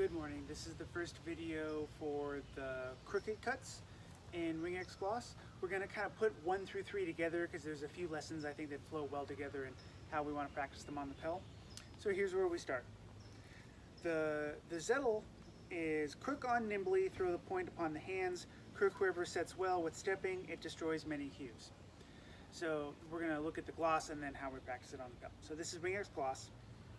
Good morning. This is the first video for the crooked cuts in Ringeck gloss. We're going to kind of put 1 through 3 together because there's a few lessons I think that flow well together and how we want to practice them on the pel. So here's where we start. The zettel is crook on nimbly, throw the point upon the hands, crook wherever sets well with stepping, it destroys many hues. So we're going to look at the gloss and then how we practice it on the pel. So this is Ringeck's gloss.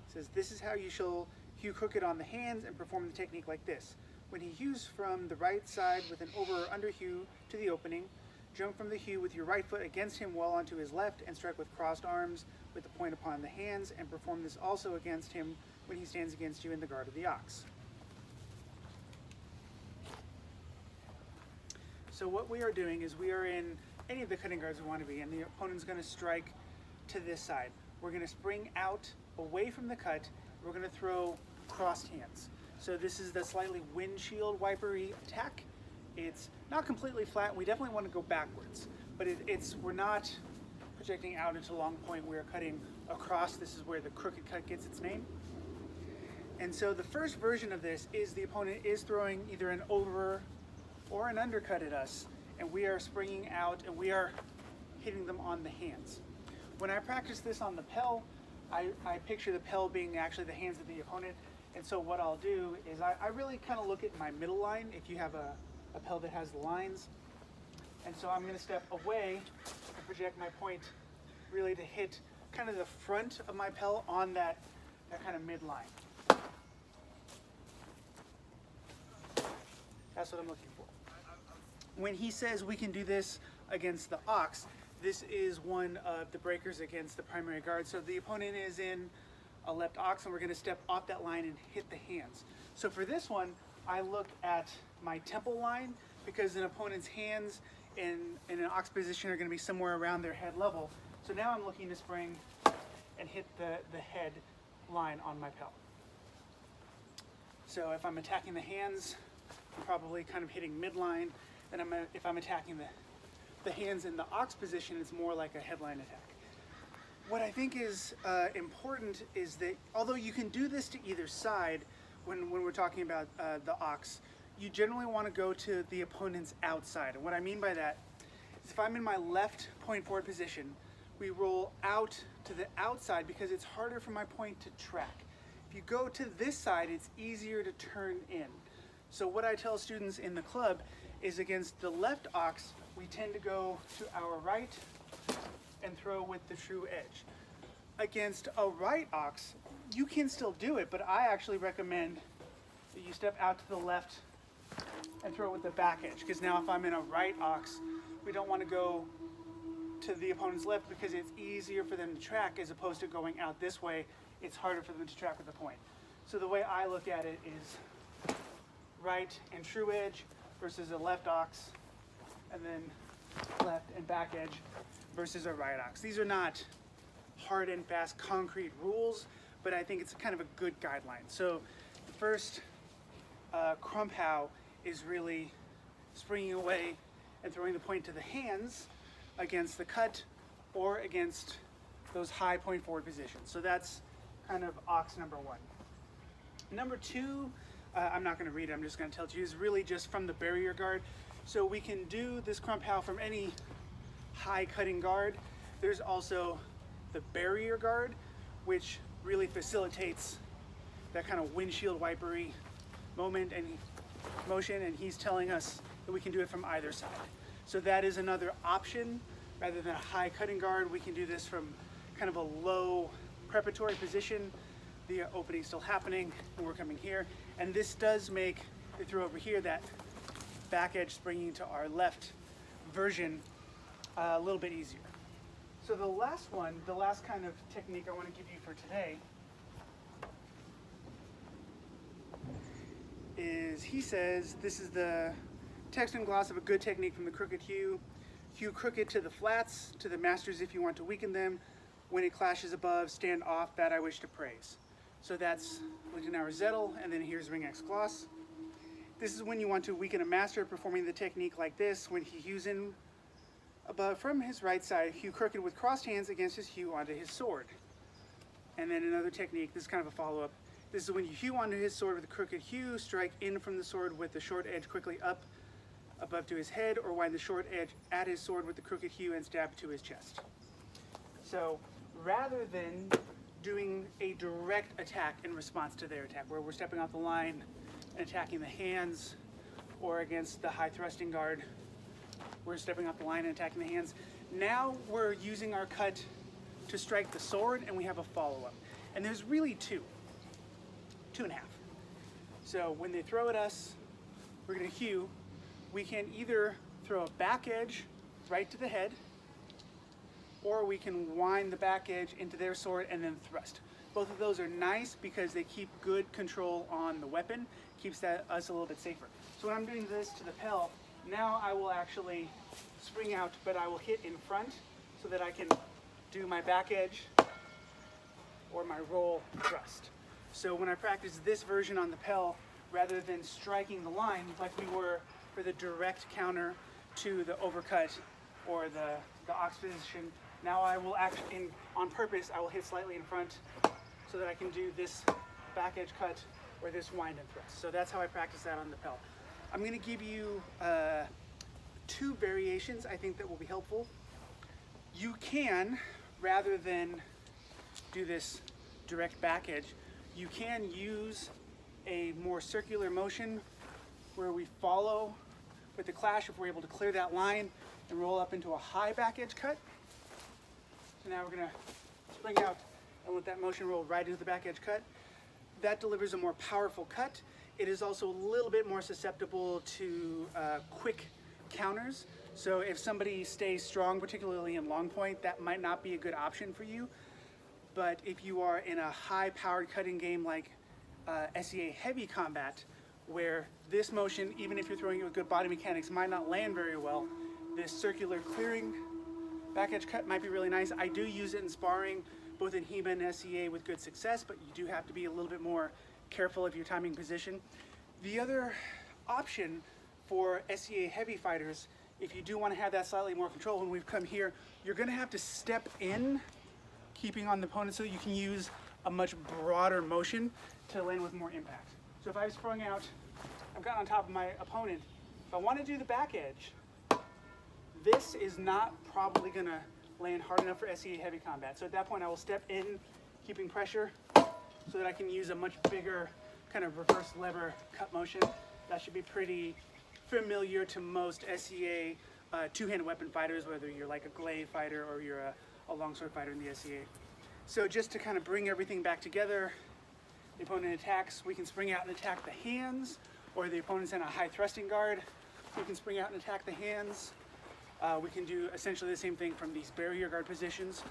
It says, this is how you shall hew crooked on the hands and perform the technique like this. When he hews from the right side with an over or under hew to the opening, jump from the hew with your right foot against him well onto his left and strike with crossed arms with the point upon the hands, and perform this also against him when he stands against you in the guard of the ox. So what we are doing is we are in any of the cutting guards we want to be, and the opponent's going to strike to this side. We're going to spring out away from the cut. We're going to throw crossed hands. So this is the slightly windshield wipery attack. It's not completely flat. We definitely want to go backwards, but we're not projecting out into long point. We're cutting across. This is where the crooked cut gets its name. And so the first version of this is the opponent is throwing either an over or an undercut at us, and we are springing out and we are hitting them on the hands. When I practice this on the pel, I picture the pel being actually the hands of the opponent. And so what I'll do is I really kind of look at my middle line if you have a pel that has the lines. And so I'm going to step away and project my point really to hit kind of the front of my pel on that kind of midline. That's what I'm looking for. When he says we can do this against the ox, this is one of the breakers against the primary guard. So the opponent is in a left ox, and we're going to step off that line and hit the hands. So for this one, I look at my temple line because an opponent's hands in an ox position are going to be somewhere around their head level. So now I'm looking to spring and hit the head line on my pel. So if I'm attacking the hands, I'm probably kind of hitting midline. Then if I'm attacking the hands in the ox position, it's more like a headline attack. What I think is important is that although you can do this to either side when we're talking about the ox, you generally want to go to the opponent's outside. And what I mean by that is if I'm in my left point forward position, we roll out to the outside because it's harder for my point to track. If you go to this side, it's easier to turn in. So what I tell students in the club is against the left ox, we tend to go to our right and throw with the true edge. Against a right ox, you can still do it, but I actually recommend that you step out to the left and throw with the back edge, because now if I'm in a right ox, we don't want to go to the opponent's left because it's easier for them to track as opposed to going out this way. It's harder for them to track with the point. So the way I look at it is right and true edge versus a left ox, and then left and back edge versus a right ox. These are not hard and fast concrete rules, but I think it's kind of a good guideline. So the first crump how is really springing away and throwing the point to the hands against the cut or against those high point forward positions. So that's kind of ox number one. Number two, I'm not going to read it, I'm just going to tell it to you, is really just from the barrier guard. So we can do this crump how from any high cutting guard. There's also the barrier guard, which really facilitates that kind of windshield wipery moment and motion, and he's telling us that we can do it from either side. So that is another option. Rather than a high cutting guard, we can do this from kind of a low preparatory position. The opening's still happening, and we're coming here. And this does make the throw over here, that back edge springing to our left version, a little bit easier. So the last one, the last kind of technique I want to give you for today is, he says, this is the text and gloss of a good technique from the crooked hew. Hew crooked to the flats, to the masters if you want to weaken them. When it clashes above, stand off, that I wish to praise. So that's Lichtenauer Zettel, and then here's Ringeck's gloss. This is when you want to weaken a master, performing the technique like this. When he hews in above from his right side, hew crooked with crossed hands against his hew onto his sword. And then another technique, this is kind of a follow-up, This is when you hew onto his sword with a crooked hew, strike in from the sword with the short edge quickly up above to his head, or wind the short edge at his sword with the crooked hew and stab to his chest. So rather than doing a direct attack in response to their attack, where we're stepping off the line and attacking the hands, or against the high thrusting guard, we're stepping off the line and attacking the hands. Now we're using our cut to strike the sword, and we have a follow-up. And there's really two and a half. So when they throw at us, we're gonna hew. We can either throw a back edge right to the head, or we can wind the back edge into their sword and then thrust. Both of those are nice because they keep good control on the weapon, keeps us a little bit safer. So when I'm doing this to the Pell, now I will actually spring out, but I will hit in front so that I can do my back edge or my roll thrust. So when I practice this version on the Pell, rather than striking the line like we were for the direct counter to the overcut or the ox position, now I will actually, on purpose, I will hit slightly in front so that I can do this back edge cut or this wind and thrust. So that's how I practice that on the Pell. I'm going to give you 2 variations I think that will be helpful. You can, rather than do this direct back edge, you can use a more circular motion where we follow with the clash if we're able to clear that line and roll up into a high back edge cut. So now we're going to spring out and let that motion roll right into the back edge cut. That delivers a more powerful cut. It is also a little bit more susceptible to quick counters. So if somebody stays strong, particularly in long point, that might not be a good option for you. But if you are in a high-powered cutting game like SEA heavy combat, where this motion, even if you're throwing it with good body mechanics, might not land very well, this circular clearing back edge cut might be really nice. I do use it in sparring, both in HEMA and SEA with good success, but you do have to be a little bit more careful of your timing position. The other option for SEA heavy fighters, if you do want to have that slightly more control when we've come here, you're going to have to step in, keeping on the opponent, so you can use a much broader motion to land with more impact. So if I've sprung out, I've gotten on top of my opponent, if I want to do the back edge, this is not probably going to land hard enough for SEA heavy combat. So at that point I will step in, keeping pressure, so that I can use a much bigger kind of reverse lever cut motion. That should be pretty familiar to most SEA two-handed weapon fighters, whether you're like a glaive fighter or you're a longsword fighter in the SEA. So just to kind of bring everything back together, the opponent attacks, we can spring out and attack the hands, or the opponent's in a high thrusting guard, we can spring out and attack the hands. We can do essentially the same thing from these barrier guard positions,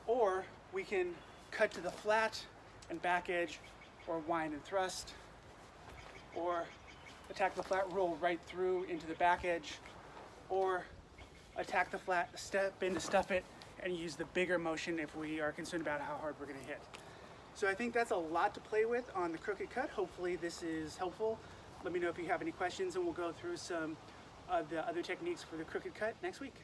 or we can cut to the flat and back edge, or wind and thrust, or attack the flat, roll right through into the back edge, or attack the flat, step in to stuff it, and use the bigger motion if we are concerned about how hard we're going to hit. So I think that's a lot to play with on the crooked cut. Hopefully this is helpful. Let me know if you have any questions, and we'll go through some of the other techniques for the crooked cut next week.